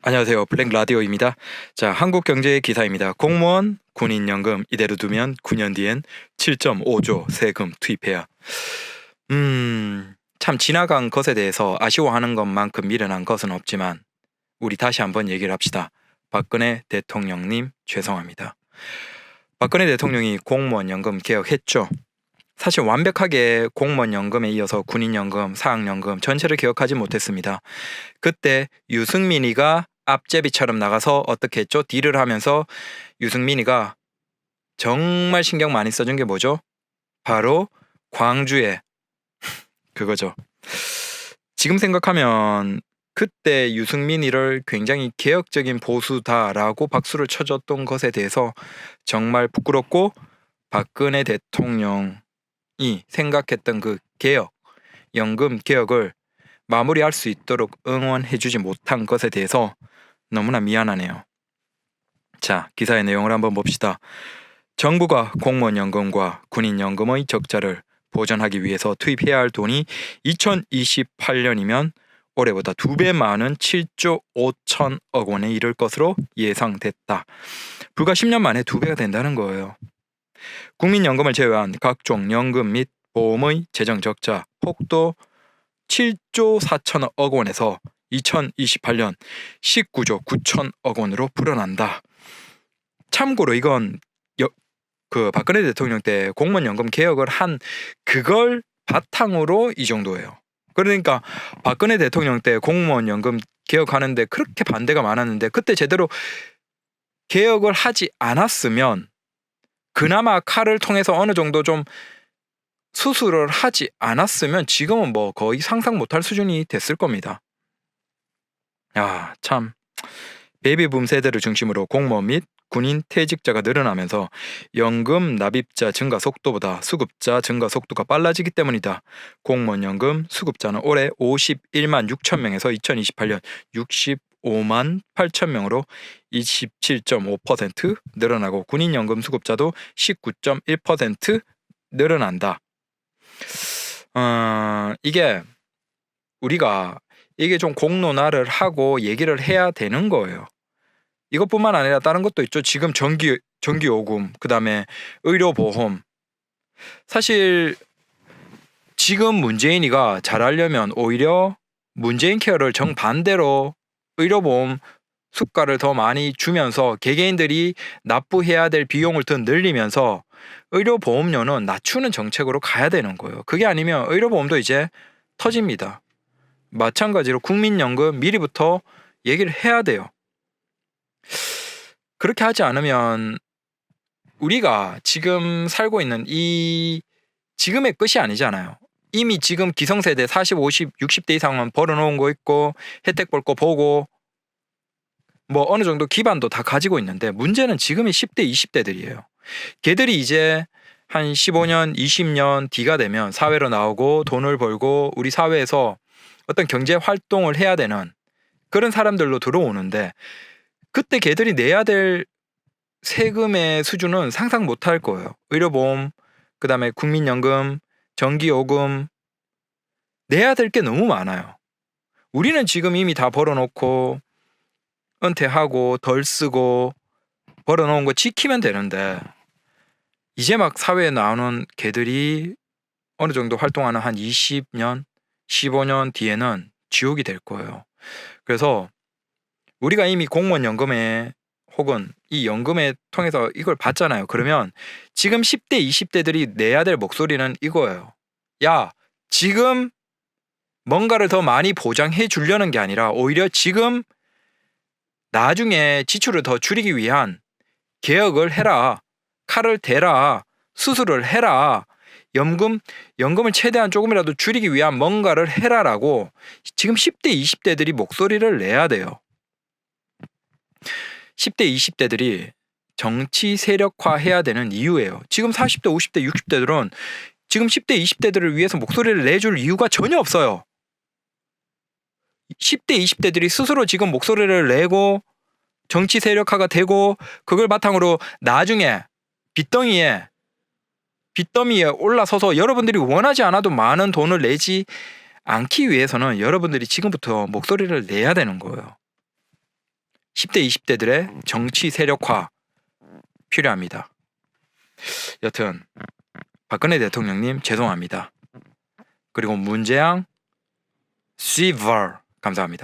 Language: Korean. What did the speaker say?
안녕하세요. 블랙 라디오입니다. 자, 한국경제의 기사입니다. 공무원, 군인연금 이대로 두면 9년 뒤엔 7.5조 세금 투입해야. 참 지나간 것에 대해서 아쉬워하는 것만큼 미련한 것은 없지만 우리 다시 한번 얘기를 합시다. 박근혜 대통령님 죄송합니다. 박근혜 대통령이 공무원연금 개혁했죠. 사실 완벽하게 공무원연금에 이어서 군인연금, 사학연금 전체를 개혁하지 못했습니다. 그때 유승민이가 앞제비처럼 나가서 어떻게 했죠? 딜을 하면서 유승민이가 정말 신경 많이 써준 게 뭐죠? 바로 광주에 그거죠. 지금 생각하면 그때 유승민이를 굉장히 개혁적인 보수다라고 박수를 쳐줬던 것에 대해서 정말 부끄럽고 박근혜 대통령이 생각했던 그 개혁, 연금 개혁을 마무리할 수 있도록 응원해주지 못한 것에 대해서 너무나 미안하네요. 자, 기사의 내용을 한번 봅시다. 정부가 공무원연금과 군인연금의 적자를 보전하기 위해서 투입해야 할 돈이 2028년이면 올해보다 2배 많은 7조 5천억 원에 이를 것으로 예상됐다. 불과 10년 만에 2배가 된다는 거예요. 국민연금을 제외한 각종 연금 및 보험의 재정 적자 폭도 7조 4천억 원에서 2028년 19조 9천억 원으로 불어난다. 참고로 이건 박근혜 대통령 때 공무원연금 개혁을 한 그걸 바탕으로 이 정도예요. 그러니까 박근혜 대통령 때 공무원연금 개혁하는데 그렇게 반대가 많았는데 그때 제대로 개혁을 하지 않았으면 그나마 칼을 통해서 어느 정도 좀 수술을 하지 않았으면 지금은 뭐 거의 상상 못할 수준이 됐을 겁니다. 야, 참 베이비붐 세대를 중심으로 공무원 및 군인 퇴직자가 늘어나면서 연금 납입자 증가 속도보다 수급자 증가 속도가 빨라지기 때문이다. 공무원 연금 수급자는 올해 51만 6천 명에서 2028년 65만 8천 명으로 27.5% 늘어나고 군인 연금 수급자도 19.1% 늘어난다. 이게 우리가 이게 좀 공론화를 하고 얘기를 해야 되는 거예요. 이것뿐만 아니라 다른 것도 있죠. 지금 전기요금, 그 다음에 의료보험. 사실 지금 문재인이가 잘하려면 오히려 문재인 케어를 정반대로 의료보험 수가를 더 많이 주면서 개개인들이 납부해야 될 비용을 더 늘리면서 의료보험료는 낮추는 정책으로 가야 되는 거예요. 그게 아니면 의료보험도 이제 터집니다. 마찬가지로 국민연금 미리부터 얘기를 해야 돼요. 그렇게 하지 않으면 우리가 지금 살고 있는 이 지금의 끝이 아니잖아요. 이미 지금 기성세대 40, 50, 60대 이상은 벌어놓은 거 있고 혜택 볼 거 보고 뭐 어느 정도 기반도 다 가지고 있는데 문제는 지금의 10대, 20대들이에요. 걔들이 이제 한 15년, 20년 뒤가 되면 사회로 나오고 돈을 벌고 우리 사회에서 어떤 경제 활동을 해야 되는 그런 사람들로 들어오는데 그때 걔들이 내야 될 세금의 수준은 상상 못할 거예요. 의료보험, 그 다음에 국민연금, 전기요금 내야 될 게 너무 많아요. 우리는 지금 이미 다 벌어놓고 은퇴하고 덜 쓰고 벌어놓은 거 지키면 되는데 이제 막 사회에 나오는 걔들이 어느 정도 활동하는 한 20년, 15년 뒤에는 지옥이 될 거예요. 그래서 우리가 이미 공무원 연금에 혹은 이 연금에 통해서 이걸 받잖아요. 그러면 지금 10대, 20대들이 내야 될 목소리는 이거예요. 야, 지금 뭔가를 더 많이 보장해 주려는 게 아니라 오히려 지금 나중에 지출을 더 줄이기 위한 개혁을 해라. 칼을 대라. 수술을 해라. 연금을 최대한 조금이라도 줄이기 위한 뭔가를 해라라고 지금 10대, 20대들이 목소리를 내야 돼요. 10대, 20대들이 정치 세력화해야 되는 이유예요. 지금 40대, 50대, 60대들은 지금 10대, 20대들을 위해서 목소리를 내줄 이유가 전혀 없어요. 10대, 20대들이 스스로 지금 목소리를 내고 정치 세력화가 되고 그걸 바탕으로 나중에 빚더미에 올라서서 여러분들이 원하지 않아도 많은 돈을 내지 않기 위해서는 여러분들이 지금부터 목소리를 내야 되는 거예요. 10대, 20대들의 정치 세력화 필요합니다. 여튼 박근혜 대통령님 죄송합니다. 그리고 문재양 씨발 감사합니다.